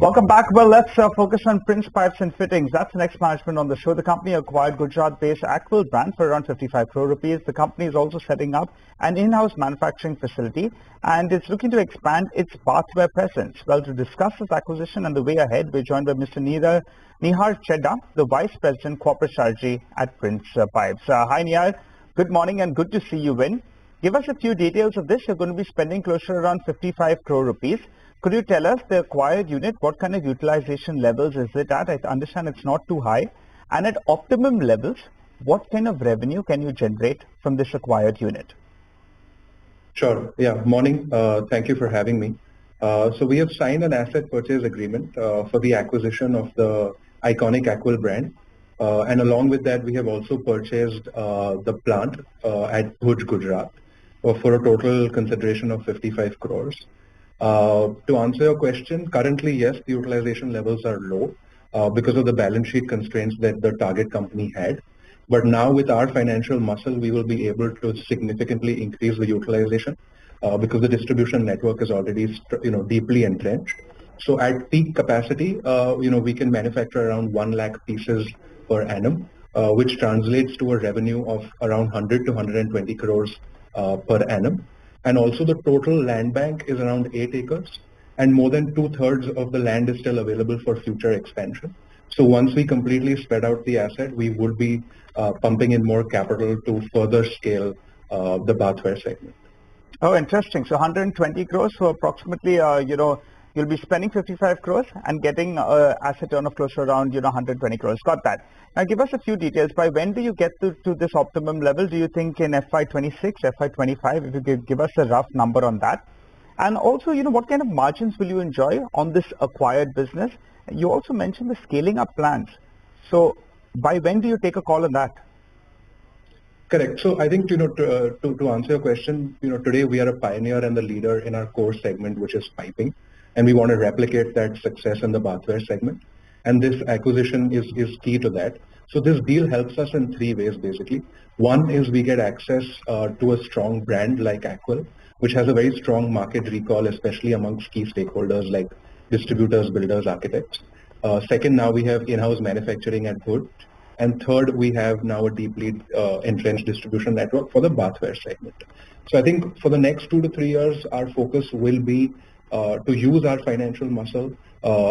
Welcome back. Well, let's focus on Prince Pipes and Fittings. That's the next management on the show. The company acquired Gujarat-based Aquel brand for around 55 crore rupees. The company is also setting up an in-house manufacturing facility and it's looking to expand its bathware presence. Well, to discuss this acquisition and the way ahead, we're joined by Mr. Nihar Chheda, the Vice President Corporate Strategy at Prince Pipes. Hi, Nihar. Good morning and good to see you in. Give us a few details of this. You're going to be spending close to around 55 crore rupees. Could you tell us the acquired unit, what kind of utilization levels is it at? I understand it's not too high. And at optimum levels, what kind of revenue can you generate from this acquired unit? Sure. Yeah. Morning. Thank you for having me. So we have signed an asset purchase agreement for the acquisition of the iconic Aquel brand. And along with that, we have also purchased the plant at Bhuj, Gujarat for a total consideration of 55 crores. To answer your question, currently, yes, the utilization levels are low because of the balance sheet constraints that the target company had. But now with our financial muscle, we will be able to significantly increase the utilization because the distribution network is already, deeply entrenched. So at peak capacity, we can manufacture around 1 lakh pieces per annum, which translates to a revenue of around 100 to 120 crores per annum. And also the total land bank is around 8 acres and more than 2/3 of the land is still available for future expansion. So once we completely spread out the asset, we would be pumping in more capital to further scale the bathware segment. Oh, interesting. So 120 crores, so approximately, you'll be spending 55 crores and getting asset turn of close to around, 120 crores. Got that. Now give us a few details. By when do you get to this optimum level? Do you think in FY26, FY25? If you could give us a rough number on that. And also, what kind of margins will you enjoy on this acquired business? You also mentioned the scaling up plans. So by when do you take a call on that? Correct. So I think, to answer your question, today we are a pioneer and the leader in our core segment, which is piping. And we want to replicate that success in the bathware segment. And this acquisition is key to that. So this deal helps us in 3 ways, basically. One is we get access to a strong brand like Aquel, which has a very strong market recall, especially amongst key stakeholders like distributors, builders, architects. Second, now we have in-house manufacturing at Bhuj. And third, we have now a deeply entrenched distribution network for the bathware segment. So I think for the next 2 to 3 years, our focus will be to use our financial muscle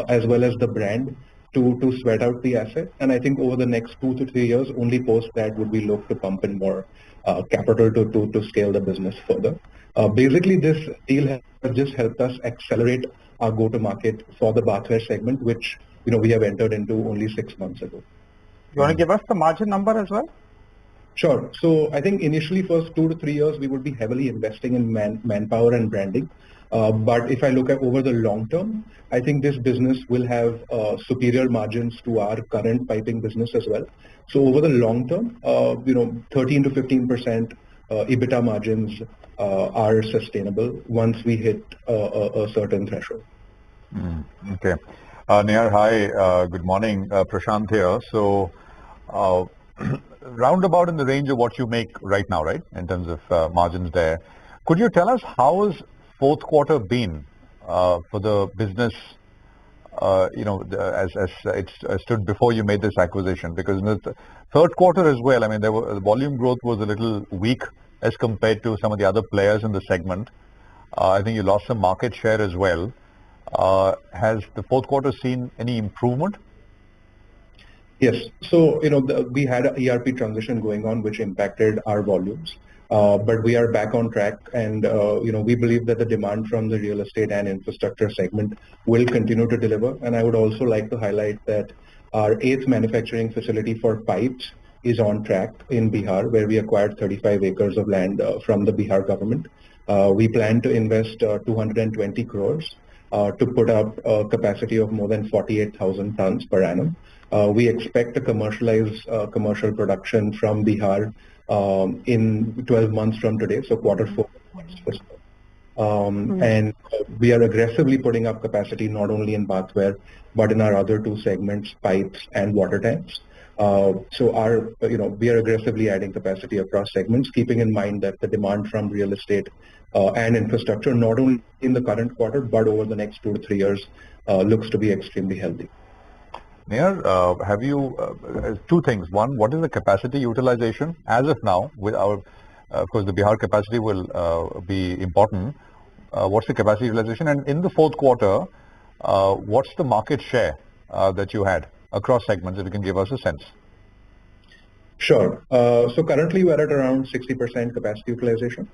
as well as the brand to sweat out the asset. And I think over the next 2 to 3 years, only post that would we look to pump in more capital to scale the business further. Basically, this deal has just helped us accelerate our go-to-market for the bathware segment, which we have entered into only 6 months ago. You want to give us the margin number as well? Sure. So I think initially first 2 to 3 years, we would be heavily investing in manpower and branding. But if I look at over the long term, I think this business will have superior margins to our current piping business as well. So over the long term, 13 to 15% EBITDA margins are sustainable once we hit a certain threshold. Okay. Nihar, hi. Good morning. Prashant here. So roundabout in the range of what you make right now, right, in terms of margins there. Could you tell us how has fourth quarter been for the business, as it stood before you made this acquisition? Because in the third quarter as well, I mean, the volume growth was a little weak as compared to some of the other players in the segment. I think you lost some market share as well. Has the fourth quarter seen any improvement? Yes. So, we had an ERP transition going on, which impacted our volumes. But we are back on track and, we believe that the demand from the real estate and infrastructure segment will continue to deliver. And I would also like to highlight that our 8th manufacturing facility for pipes is on track in Bihar, where we acquired 35 acres of land from the Bihar government. We plan to invest 220 crores to put up a capacity of more than 48,000 tons per annum. We expect to commercialize commercial production from Bihar in 12 months from today, so quarter 4. And we are aggressively putting up capacity not only in bathware, but in our other 2 segments, pipes and water tanks. So we are aggressively adding capacity across segments, keeping in mind that the demand from real estate and infrastructure, not only in the current quarter, but over the next 2 to 3 years, looks to be extremely healthy. Nihar, have you, two things. One, what is the capacity utilization as of now with our, of course, the Bihar capacity will be important. What's the capacity utilization? And in the fourth quarter, what's the market share that you had across segments, if you can give us a sense? Sure. So currently we're at around 60% capacity utilization.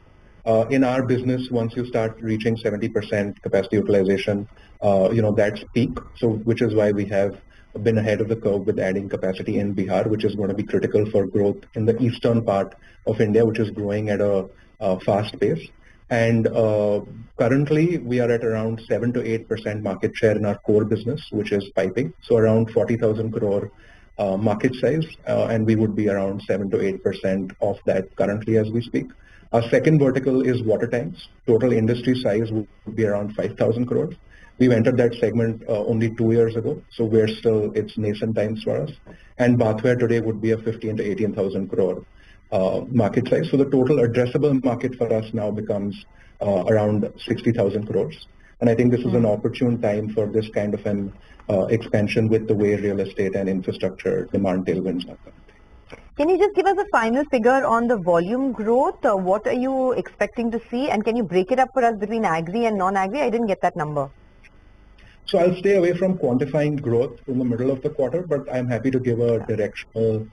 In our business, once you start reaching 70% capacity utilization, that's peak. So which is why we have been ahead of the curve with adding capacity in Bihar, which is going to be critical for growth in the eastern part of India, which is growing at a fast pace. And currently we are at around 7 to 8% market share in our core business, which is piping. So around 40,000 crore market size, and we would be around 7 to 8% of that currently as we speak. Our second vertical is water tanks. Total industry size would be around 5,000 crores. We've entered that segment only 2 years ago, so it's nascent times for us. And bathware today would be a 15 to 18,000 crore market size. So the total addressable market for us now becomes around 60,000 crores. And I think this is an opportune time for this kind of an expansion with the way real estate and infrastructure demand tailwinds are coming. Can you just give us a final figure on the volume growth? What are you expecting to see? And can you break it up for us between agri and non-agri? I didn't get that number. So I'll stay away from quantifying growth in the middle of the quarter, but I'm happy to give a directional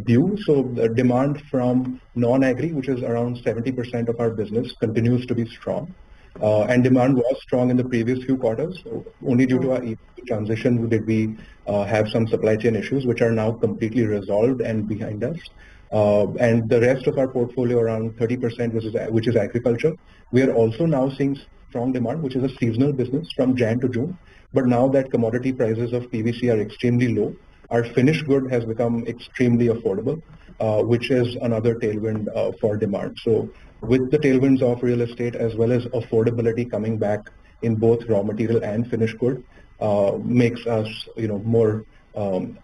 view. So the demand from non-agri, which is around 70% of our business, continues to be strong. And demand was strong in the previous few quarters. So only due to our transition did we have some supply chain issues, which are now completely resolved and behind us. And the rest of our portfolio, around 30%, which is agriculture, we are also now seeing strong demand, which is a seasonal business from Jan to June. But now that commodity prices of PVC are extremely low, our finished good has become extremely affordable, which is another tailwind for demand. So with the tailwinds of real estate as well as affordability coming back in both raw material and finished good, makes us more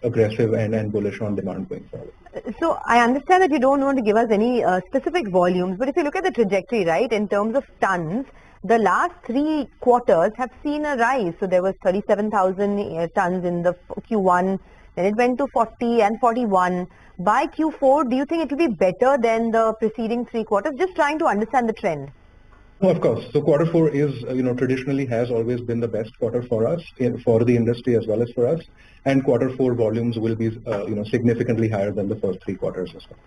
aggressive and bullish on demand going forward. So I understand that you don't want to give us any specific volumes, but if you look at the trajectory, right, in terms of tons, the last 3 quarters have seen a rise. So there was 37,000 tons in the Q1, then it went to 40 and 41. By Q4, do you think it will be better than the preceding 3 quarters? Just trying to understand the trend. No, of course. So quarter 4 is, traditionally has always been the best quarter for us, for the industry as well as for us. And quarter 4 volumes will be, significantly higher than the first 3 quarters as well.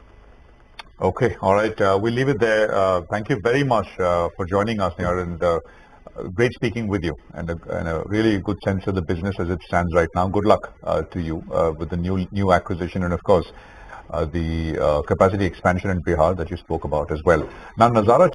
Okay, all right. We'll leave it there. Thank you very much for joining us, Nihar, and great speaking with you, and a really good sense of the business as it stands right now. Good luck to you with the new acquisition, and of course the capacity expansion in Bihar that you spoke about as well. Now, Nazara